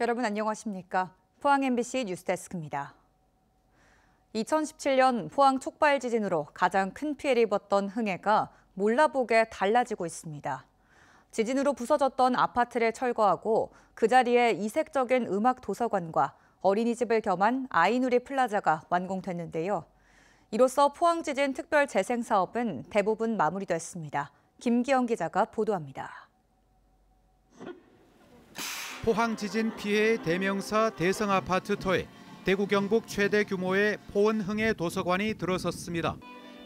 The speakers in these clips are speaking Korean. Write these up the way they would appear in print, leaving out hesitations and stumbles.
여러분 안녕하십니까? 포항 MBC 뉴스데스크입니다. 2017년 포항 촉발 지진으로 가장 큰 피해를 입었던 흥해가 몰라보게 달라지고 있습니다. 지진으로 부서졌던 아파트를 철거하고 그 자리에 이색적인 음악 도서관과 어린이집을 겸한 아이누리 플라자가 완공됐는데요. 이로써 포항 지진 특별 재생 사업은 대부분 마무리됐습니다. 김기영 기자가 보도합니다. 포항 지진 피해의 대명사 대성 아파트 터에 대구 경북 최대 규모의 포은 흥해 도서관이 들어섰습니다.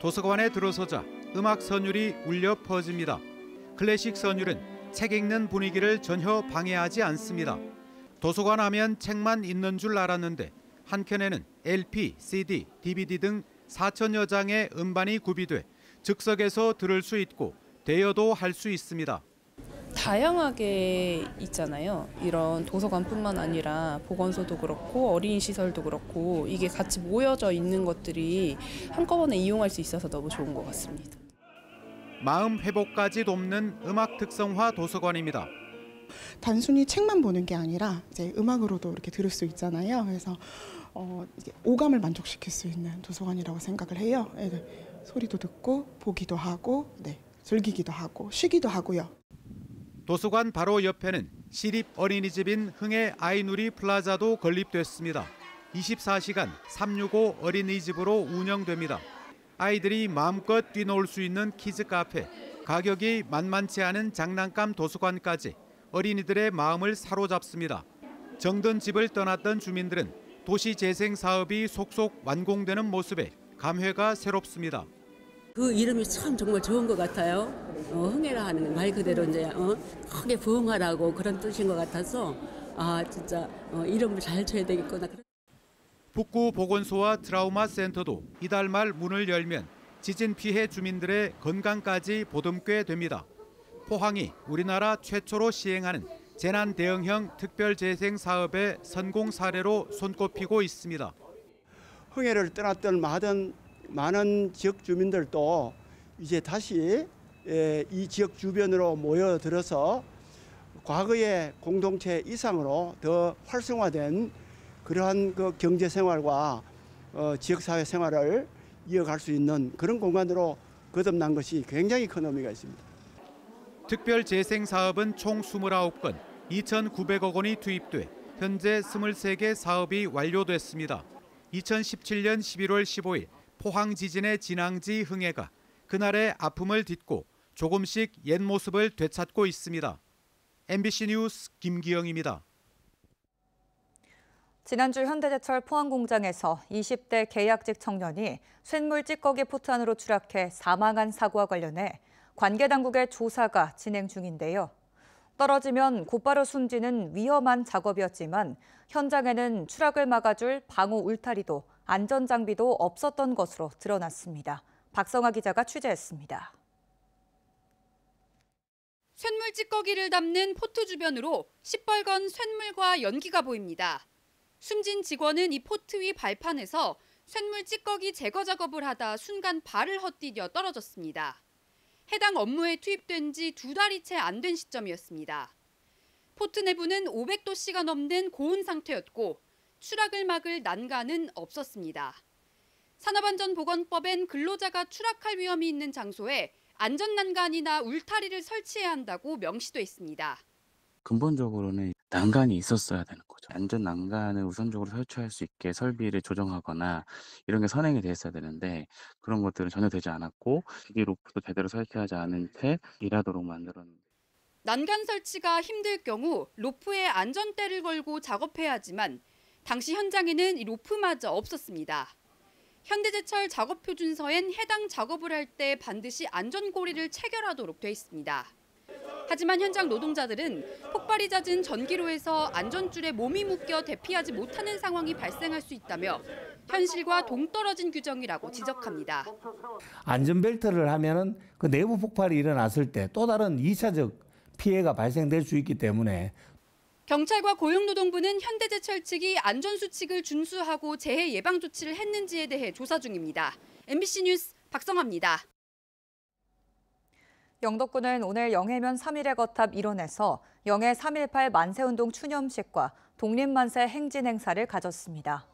도서관에 들어서자 음악 선율이 울려 퍼집니다. 클래식 선율은 책 읽는 분위기를 전혀 방해하지 않습니다. 도서관 하면 책만 있는 줄 알았는데 한켠에는 LP, CD, DVD 등 4천여 장의 음반이 구비돼 즉석에서 들을 수 있고 대여도 할 수 있습니다. 다양하게 있잖아요. 이런 도서관뿐만 아니라 보건소도 그렇고 어린이 시설도 그렇고 이게 같이 모여져 있는 것들이 한꺼번에 이용할 수 있어서 너무 좋은 것 같습니다. 마음 회복까지 돕는 음악 특성화 도서관입니다. 단순히 책만 보는 게 아니라 이제 음악으로도 이렇게 들을 수 있잖아요. 그래서 이제 오감을 만족시킬 수 있는 도서관이라고 생각을 해요. 소리도 듣고 보기도 하고, 즐기기도 하고 쉬기도 하고요. 도서관 바로 옆에는 시립 어린이집인 흥해 아이누리 플라자도 건립됐습니다. 24시간 365 어린이집으로 운영됩니다. 아이들이 마음껏 뛰놀 수 있는 키즈 카페, 가격이 만만치 않은 장난감 도서관까지 어린이들의 마음을 사로잡습니다. 정든 집을 떠났던 주민들은 도시 재생 사업이 속속 완공되는 모습에 감회가 새롭습니다. 그 이름이 참 정말 좋은 것 같아요. 흥해라 하는 말 그대로 이제 크게 부흥하라고 그런 뜻인 것 같아서 진짜 이름을 잘 줘야 되겠구나. 북구 보건소와 트라우마 센터도 이달 말 문을 열면 지진 피해 주민들의 건강까지 보듬게 됩니다. 포항이 우리나라 최초로 시행하는 재난 대응형 특별 재생 사업의 성공 사례로 손꼽히고 있습니다. 흥해를 떠났던 많은 지역 주민들도 이제 다시 이 지역 주변으로 모여들어서 과거의 공동체 이상으로 더 활성화된 그러한 그 경제 생활과 지역사회 생활을 이어갈 수 있는 그런 공간으로 거듭난 것이 굉장히 큰 의미가 있습니다. 특별 재생 사업은 총 29건, 2,900억 원이 투입돼 현재 23개 사업이 완료됐습니다. 2017년 11월 15일 포항 지진의 진앙지 흥해가 그날의 아픔을 딛고 조금씩 옛 모습을 되찾고 있습니다. MBC 뉴스 김기영입니다. 지난주 현대제철 포항공장에서 20대 계약직 청년이 쇳물 찌꺼기 포트 안으로 추락해 사망한 사고와 관련해 관계당국의 조사가 진행 중인데요. 떨어지면 곧바로 숨지는 위험한 작업이었지만 현장에는 추락을 막아줄 방호 울타리도 안전장비도 없었던 것으로 드러났습니다. 박성아 기자가 취재했습니다. 쇳물 찌꺼기를 담는 포트 주변으로 시뻘건 쇳물과 연기가 보입니다. 숨진 직원은 이 포트 위 발판에서 쇳물 찌꺼기 제거 작업을 하다 순간 발을 헛디뎌 떨어졌습니다. 해당 업무에 투입된 지 2달이 채 안 된 시점이었습니다. 포트 내부는 500도씨가 넘는 고온 상태였고 추락을 막을 난간은 없었습니다. 산업안전보건법엔 근로자가 추락할 위험이 있는 장소에 안전난간이나 울타리를 설치해야 한다고 명시돼 있습니다. 근본적으로는 난간이 있었어야 되는 거죠. 안전 난간을 우선적으로 설치할 수 있게 설비를 조정하거나 이런 게 선행이 됐어야 되는데 그런 것들은 전혀 되지 않았고 기계 로프도 제대로 설치하지 않은 채 일하도록 만들었는데. 난간 설치가 힘들 경우 로프에 안전대를 걸고 작업해야 하지만 당시 현장에는 이 로프마저 없었습니다. 현대제철 작업표준서엔 해당 작업을 할 때 반드시 안전고리를 체결하도록 돼 있습니다. 하지만 현장 노동자들은 폭발이 잦은 전기로에서 안전줄에 몸이 묶여 대피하지 못하는 상황이 발생할 수 있다며 현실과 동떨어진 규정이라고 지적합니다. 안전벨트를 하면은 그 내부 폭발이 일어났을 때 또 다른 2차적 피해가 발생될 수 있기 때문에 경찰과 고용노동부는 현대제철 측이 안전수칙을 준수하고 재해 예방 조치를 했는지에 대해 조사 중입니다. MBC 뉴스 박성아입니다. 영덕군은 오늘 영해면 3.1의 거탑 일원에서 영해 3.18 만세운동 추념식과 독립만세 행진 행사를 가졌습니다.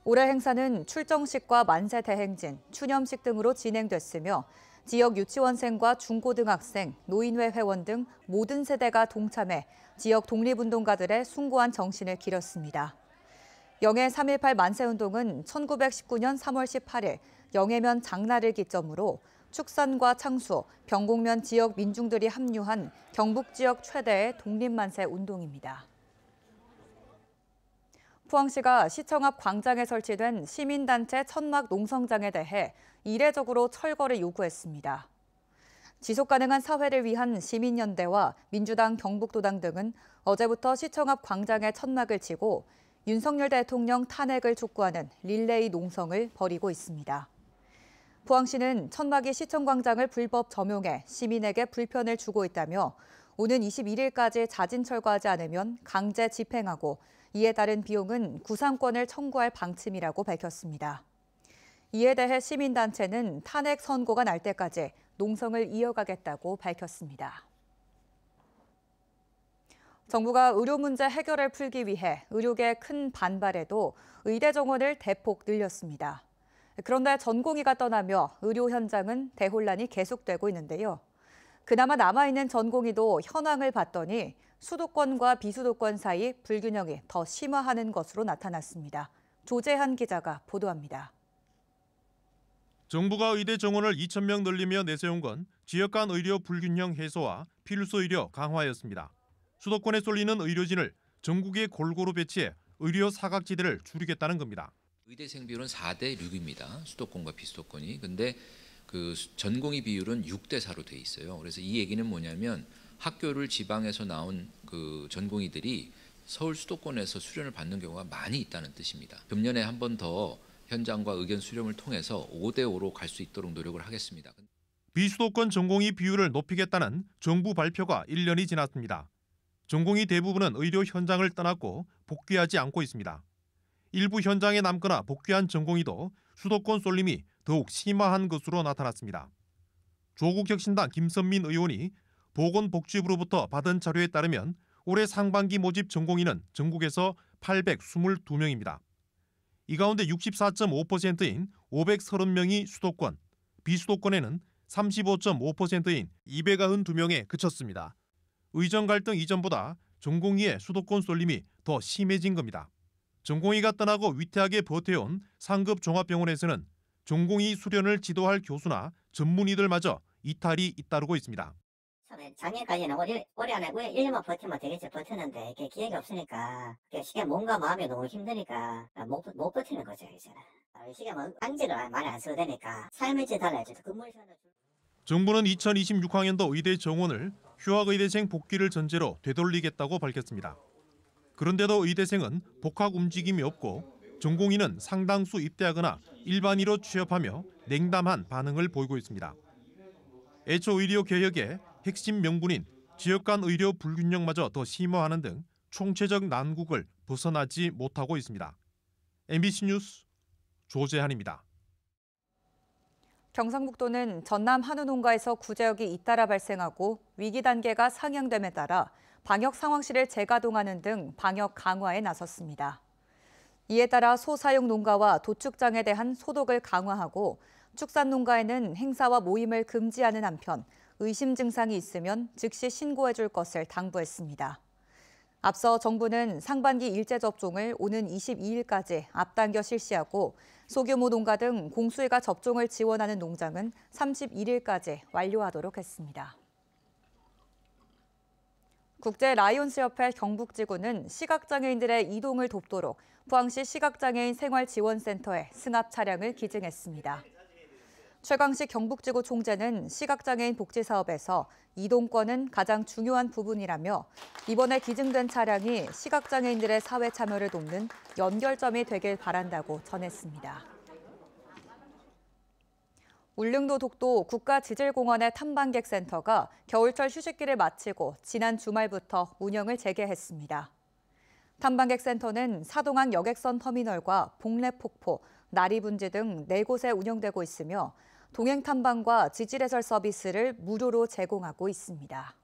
올해 행사는 출정식과 만세 대행진, 추념식 등으로 진행됐으며 지역 유치원생과 중고등학생, 노인회 회원 등 모든 세대가 동참해 지역 독립운동가들의 숭고한 정신을 기렸습니다. 영해 3.18 만세운동은 1919년 3월 18일 영해면 장날을 기점으로 축산과 창수, 병곡면 지역 민중들이 합류한 경북 지역 최대의 독립만세 운동입니다. 포항시가 시청 앞 광장에 설치된 시민단체 천막 농성장에 대해 이례적으로 철거를 요구했습니다. 지속가능한 사회를 위한 시민연대와 민주당, 경북도당 등은 어제부터 시청 앞 광장에 천막을 치고 윤석열 대통령 탄핵을 촉구하는 릴레이 농성을 벌이고 있습니다. 포항시는 천막이 시청 광장을 불법 점용해 시민에게 불편을 주고 있다며 오는 21일까지 자진 철거하지 않으면 강제 집행하고 이에 따른 비용은 구상권을 청구할 방침이라고 밝혔습니다. 이에 대해 시민단체는 탄핵 선고가 날 때까지 농성을 이어가겠다고 밝혔습니다. 정부가 의료 문제 해결을 풀기 위해 의료계의 큰 반발에도 의대 정원을 대폭 늘렸습니다. 그런데 전공의가 떠나며 의료 현장은 대혼란이 계속되고 있는데요. 그나마 남아있는 전공의도 현황을 봤더니 수도권과 비수도권 사이 불균형이 더 심화하는 것으로 나타났습니다. 조재한 기자가 보도합니다. 정부가 의대 정원을 2,000명 늘리며 내세운 건 지역 간 의료 불균형 해소와 필수 의료 강화였습니다. 수도권에 쏠리는 의료진을 전국에 골고루 배치해 의료 사각지대를 줄이겠다는 겁니다. 의대생 비율은 4대 6입니다. 수도권과 비수도권이. 근데 그 전공의 비율은 6대 4로 돼 있어요. 그래서 이 얘기는 뭐냐면 학교를 지방에서 나온 그 전공의들이 서울 수도권에서 수련을 받는 경우가 많이 있다는 뜻입니다. 금년에 한 번 더 현장과 의견 수렴을 통해서 5대 5로 갈 수 있도록 노력을 하겠습니다. 비수도권 전공의 비율을 높이겠다는 정부 발표가 1년이 지났습니다. 전공의 대부분은 의료 현장을 떠났고 복귀하지 않고 있습니다. 일부 현장에 남거나 복귀한 전공의도 수도권 쏠림이 더욱 심화한 것으로 나타났습니다. 조국혁신당 김선민 의원이 보건복지부로부터 받은 자료에 따르면 올해 상반기 모집 전공의는 전국에서 822명입니다. 이 가운데 64.5%인 530명이 수도권, 비수도권에는 35.5%인 292명에 그쳤습니다. 의정 갈등 이전보다 전공의의 수도권 쏠림이 더 심해진 겁니다. 전공의가 떠나고 위태하게 버텨온 상급 종합병원에서는 전공의 수련을 지도할 교수나 전문의들마저 이탈이 잇따르고 있습니다. 작년까지는 올해 안에 1년만 버티면 되겠지 버텼는데 이게 기획이 없으니까 시계 몸과 마음이 너무 힘드니까 못 버티는 거죠. 이제 시계 안지를 많이 안 써도 되니까 삶의 질을 해줘서 근무 시간을 정부는 2026학년도 의대 정원을 휴학의대생 복귀를 전제로 되돌리겠다고 밝혔습니다. 그런데도 의대생은 복학 움직임이 없고 전공의는 상당수 입대하거나 일반의로 취업하며 냉담한 반응을 보이고 있습니다. 애초 의료 개혁의 핵심 명분인 지역 간 의료 불균형마저 더 심화하는 등 총체적 난국을 벗어나지 못하고 있습니다. MBC 뉴스 조재한입니다. 경상북도는 전남 한우 농가에서 구제역이 잇따라 발생하고 위기 단계가 상향됨에 따라 방역 상황실을 재가동하는 등 방역 강화에 나섰습니다. 이에 따라 소 사육 농가와 도축장에 대한 소독을 강화하고 축산 농가에는 행사와 모임을 금지하는 한편 의심 증상이 있으면 즉시 신고해 줄 것을 당부했습니다. 앞서 정부는 상반기 일제 접종을 오는 22일까지 앞당겨 실시하고 소규모 농가 등 공수의가 접종을 지원하는 농장은 31일까지 완료하도록 했습니다. 국제 라이온스 협회 경북지구는 시각장애인들의 이동을 돕도록 포항시 시각장애인 생활지원센터에 승합 차량을 기증했습니다. 최광식 경북지구 총재는 시각장애인 복지사업에서 이동권은 가장 중요한 부분이라며 이번에 기증된 차량이 시각장애인들의 사회 참여를 돕는 연결점이 되길 바란다고 전했습니다. 울릉도 독도 국가지질공원의 탐방객센터가 겨울철 휴식기를 마치고 지난 주말부터 운영을 재개했습니다. 탐방객센터는 사동항 여객선 터미널과 복례폭포, 나리분지 등 4곳에 운영되고 있으며 동행 탐방과 지질 해설 서비스를 무료로 제공하고 있습니다.